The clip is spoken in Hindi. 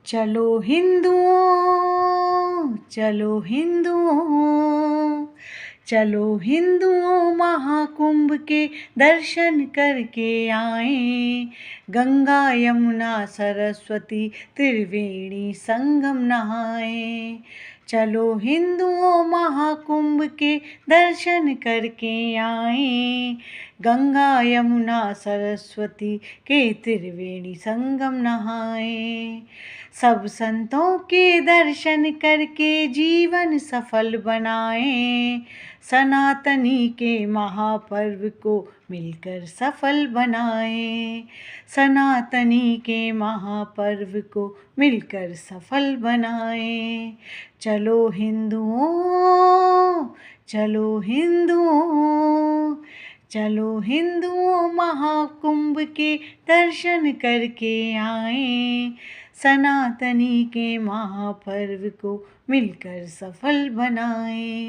चलो हिंदुओं, चलो हिंदुओं, चलो हिंदुओं महाकुंभ के दर्शन करके आए। गंगा यमुना सरस्वती त्रिवेणी संगम नहाए। चलो हिंदुओं महाकुंभ के दर्शन करके आए। गंगा यमुना सरस्वती के त्रिवेणी संगम नहाए। सब संतों के दर्शन करके जीवन सफल बनाए। सनातनी के महापर्व को मिलकर सफल बनाए। सनातनी के महापर्व को मिलकर सफल बनाए। चलो हिंदुओं, चलो हिंदुओं, चलो हिंदुओं महाकुंभ के दर्शन करके आए। सनातनी के महापर्व को मिलकर सफल बनाए।